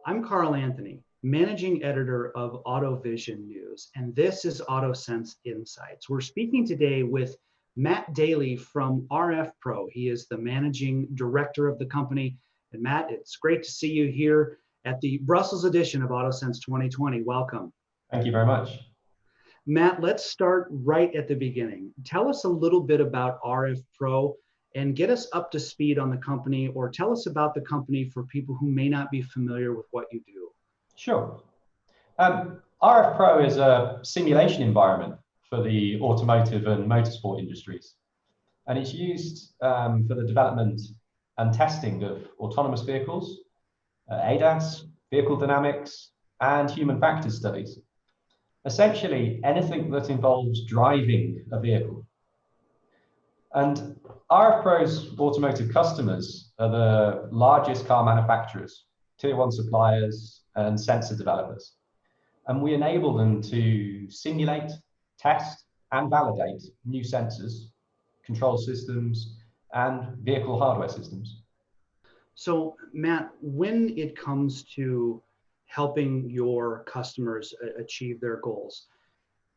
I'm Carl Anthony, managing editor of AutoVision News, and this is AutoSens Insights. We're speaking today with Matt Daley from rFpro. He is the managing director of the company. And Matt, it's great to see you here at the Brussels edition of AutoSens 2020. Welcome. Thank you very much. Matt, let's start right at the beginning. Tell us a little bit about rFpro and get us up to speed on the company, or tell us about the company for people who may not be familiar with what you do. Sure. rFpro is a simulation environment for the automotive and motorsport industries. And it's used for the development and testing of autonomous vehicles, ADAS, vehicle dynamics, and human factors studies. Essentially, anything that involves driving a vehicle. And rFpro's automotive customers are the largest car manufacturers, tier one suppliers, and sensor developers. And we enable them to simulate, test, and validate new sensors, control systems, and vehicle hardware systems. So, Matt, when it comes to helping your customers achieve their goals,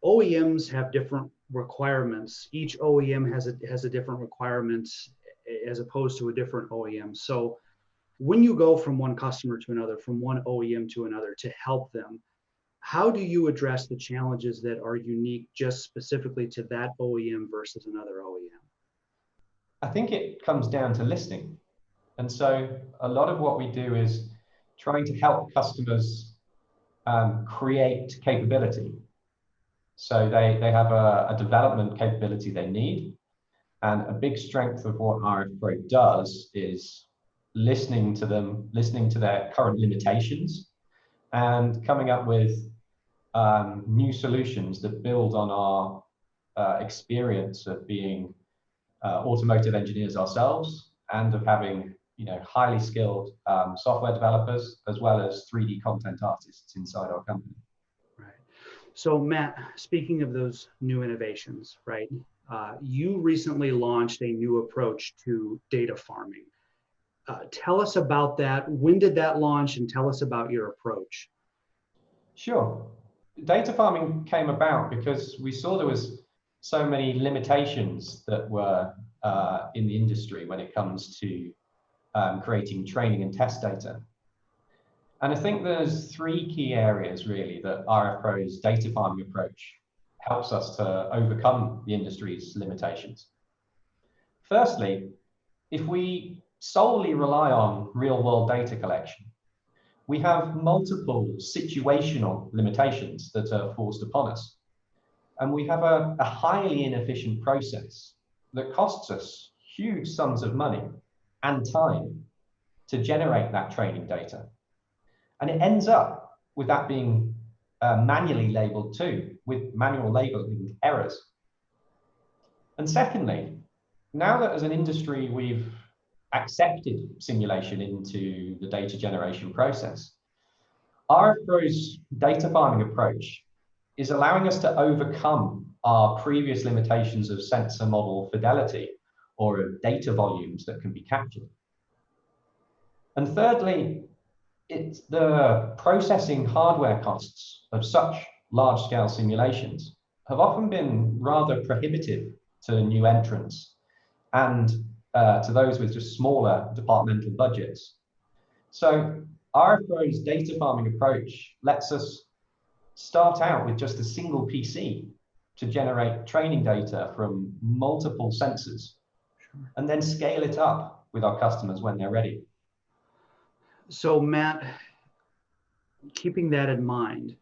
OEMs have different requirements. Each OEM has a different requirements as opposed to a different OEM. So when you go from one customer to another, from one OEM to another to help them, how do you address the challenges that are unique just specifically to that OEM versus another OEM? I think it comes down to listening. And so a lot of what we do is trying to help customers create capability. So they have a development capability they need. And a big strength of what rFpro does is listening to them, listening to their current limitations, and coming up with new solutions that build on our experience of being automotive engineers ourselves and of having highly skilled software developers as well as 3D content artists inside our company. So Matt, speaking of those new innovations, right? You recently launched a new approach to data farming. Tell us about that. When did that launch, and tell us about your approach? Sure. Data farming came about because we saw there was so many limitations that were in the industry when it comes to creating training and test data. And I think there's three key areas really that rFpro's data farming approach helps us to overcome the industry's limitations. Firstly, if we solely rely on real-world data collection, we have multiple situational limitations that are forced upon us. And we have a highly inefficient process that costs us huge sums of money and time to generate that training data. And it ends up with that being manually labeled too, with manual labeling errors. And secondly, now that as an industry we've accepted simulation into the data generation process, rFpro's data farming approach is allowing us to overcome our previous limitations of sensor model fidelity or of data volumes that can be captured. And thirdly, it's the processing hardware costs of such large-scale simulations have often been rather prohibitive to new entrants and to those with just smaller departmental budgets. So rFpro's data farming approach lets us start out with just a single PC to generate training data from multiple sensors and then scale it up with our customers when they're ready. So Matt, keeping that in mind,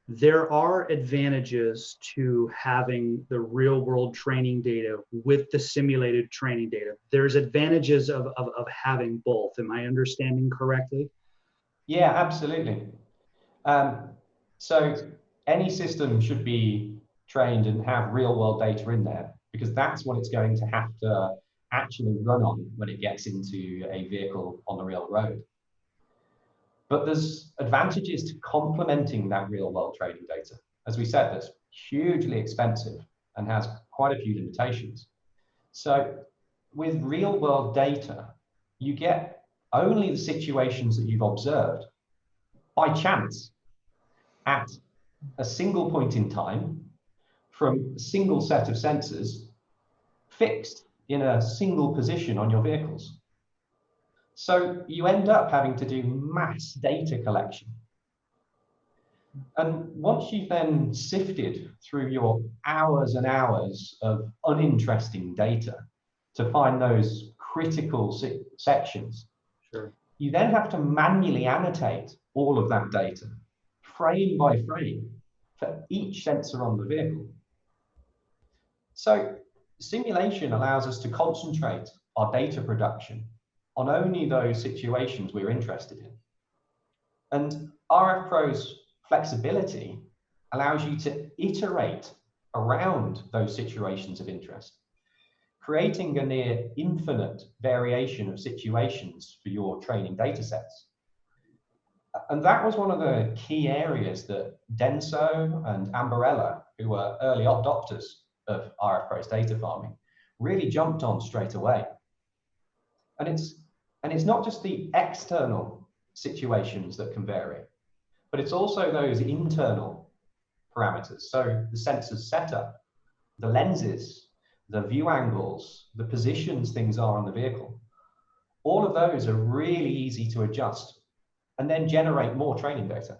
there are advantages to having the real world training data with the simulated training data. There's advantages of having both. Am I understanding correctly? Yeah, absolutely. So any system should be trained and have real world data in there because that's what it's going to have to actually run on when it gets into a vehicle on the real road. But there's advantages to complementing that real world training data. As we said, that's hugely expensive and has quite a few limitations. So with real world data, you get only the situations that you've observed by chance at a single point in time from a single set of sensors fixed in a single position on your vehicles. So you end up having to do mass data collection. And once you've then sifted through your hours and hours of uninteresting data to find those critical sections, Sure. you then have to manually annotate all of that data, frame by frame, for each sensor on the vehicle. So simulation allows us to concentrate our data production on only those situations we're interested in. And rFpro's flexibility allows you to iterate around those situations of interest, creating a near infinite variation of situations for your training data sets. And that was one of the key areas that Denso and Ambarella, who were early adopters of rFpro's data farming, really jumped on straight away. And it's not just the external situations that can vary, but it's also those internal parameters. So the sensor's setup, the lenses, the view angles, the positions things are on the vehicle. All of those are really easy to adjust and then generate more training data.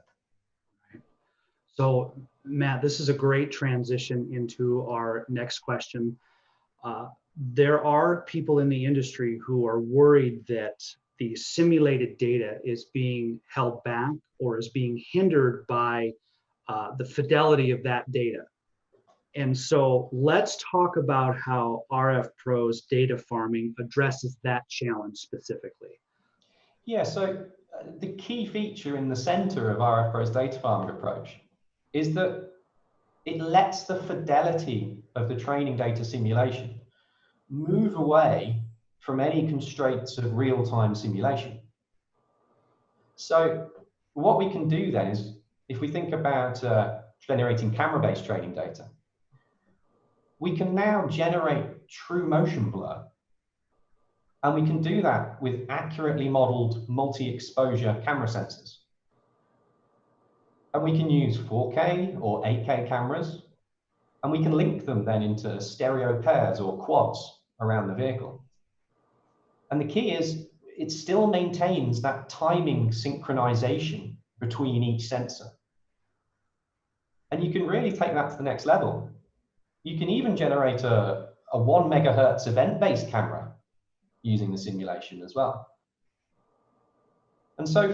So Matt, this is a great transition into our next question. There are people in the industry who are worried that the simulated data is being held back or is being hindered by the fidelity of that data. And so let's talk about how rFpro's data farming addresses that challenge specifically. Yeah, so the key feature in the center of rFpro's data farming approach is that it lets the fidelity of the training data simulation move away from any constraints of real-time simulation. So what we can do then is, if we think about generating camera-based training data, we can now generate true motion blur. And we can do that with accurately modeled multi-exposure camera sensors. And we can use 4K or 8K cameras, and we can link them then into stereo pairs or quads around the vehicle. And the key is it still maintains that timing synchronization between each sensor. And you can really take that to the next level. You can even generate a 1 megahertz event-based camera using the simulation as well. And so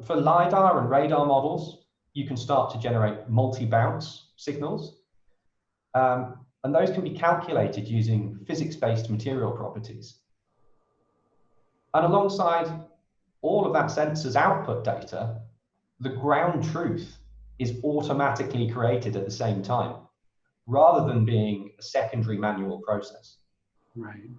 for LiDAR and radar models, you can start to generate multi-bounce signals. And those can be calculated using physics-based material properties. And alongside all of that sensor's output data, the ground truth is automatically created at the same time, rather than being a secondary manual process. Right.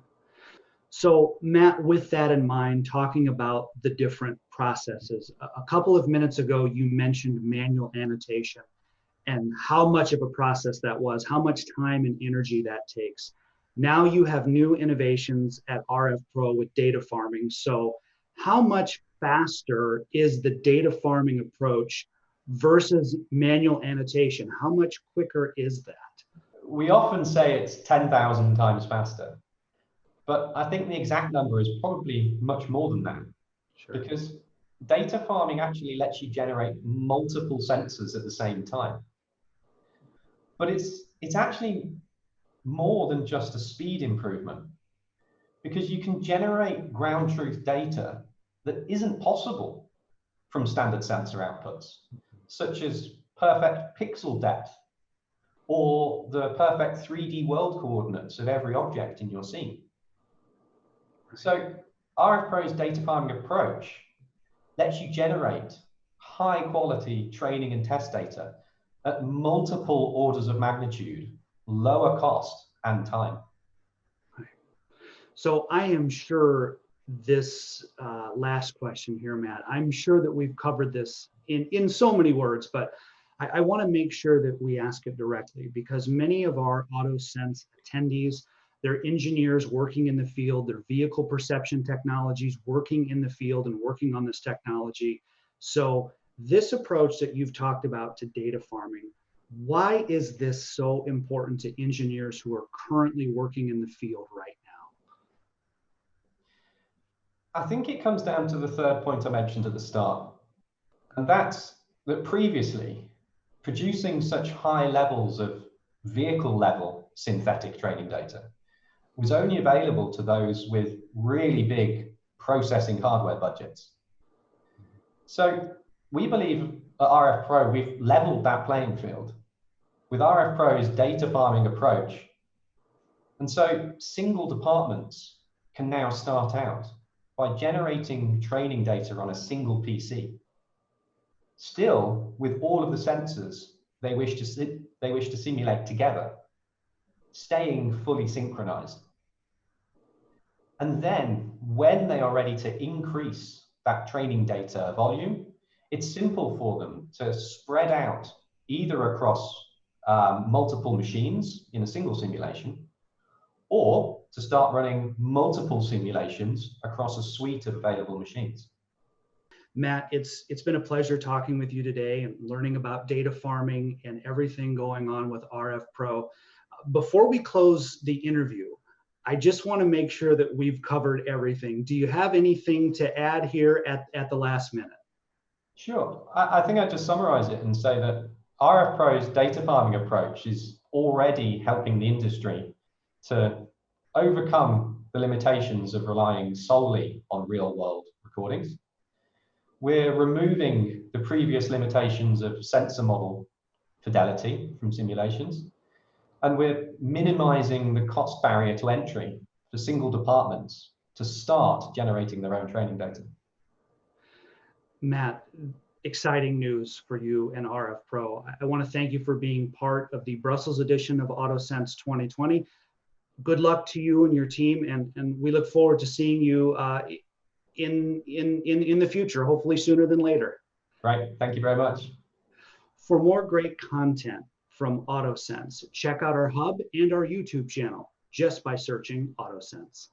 So Matt, with that in mind, talking about the different processes, a couple of minutes ago, you mentioned manual annotation and how much of a process that was, how much time and energy that takes. Now you have new innovations at rFpro with data farming. So how much faster is the data farming approach versus manual annotation? How much quicker is that? We often say it's 10,000 times faster, but I think the exact number is probably much more than that. Sure. Because data farming actually lets you generate multiple sensors at the same time. But it's actually more than just a speed improvement, because you can generate ground truth data that isn't possible from standard sensor outputs, such as perfect pixel depth or the perfect 3D world coordinates of every object in your scene. So rFpro's data farming approach lets you generate high quality training and test data at multiple orders of magnitude, lower cost and time. So I am sure this last question here, Matt, I'm sure that we've covered this in so many words, but I want to make sure that we ask it directly, because many of our AutoSens attendees their engineers working in the field, their vehicle perception technologies working in the field and working on this technology. So this approach that you've talked about to data farming, why is this so important to engineers who are currently working in the field right now? I think it comes down to the third point I mentioned at the start, and that's that previously, producing such high levels of vehicle level synthetic training data was only available to those with really big processing hardware budgets. So we believe at rFpro, we've leveled that playing field with rFpro's data farming approach. And so single departments can now start out by generating training data on a single PC, still with all of the sensors they wish to simulate together, staying fully synchronized. And then when they are ready to increase that training data volume, it's simple for them to spread out either across multiple machines in a single simulation, or to start running multiple simulations across a suite of available machines. Matt, it's been a pleasure talking with you today and learning about data farming and everything going on with rFpro. Before we close the interview, I just want to make sure that we've covered everything. Do you have anything to add here at the last minute? Sure. I think I'd just summarize it and say that rFpro's data farming approach is already helping the industry to overcome the limitations of relying solely on real-world recordings. We're removing the previous limitations of sensor model fidelity from simulations, and we're minimizing the cost barrier to entry for single departments to start generating their own training data. Matt, exciting news for you and rFpro. I want to thank you for being part of the Brussels edition of AutoSens 2020. Good luck to you and your team, and we look forward to seeing you in the future, hopefully sooner than later. Right, thank you very much. For more great content from AutoSens, check out our hub and our YouTube channel just by searching AutoSens.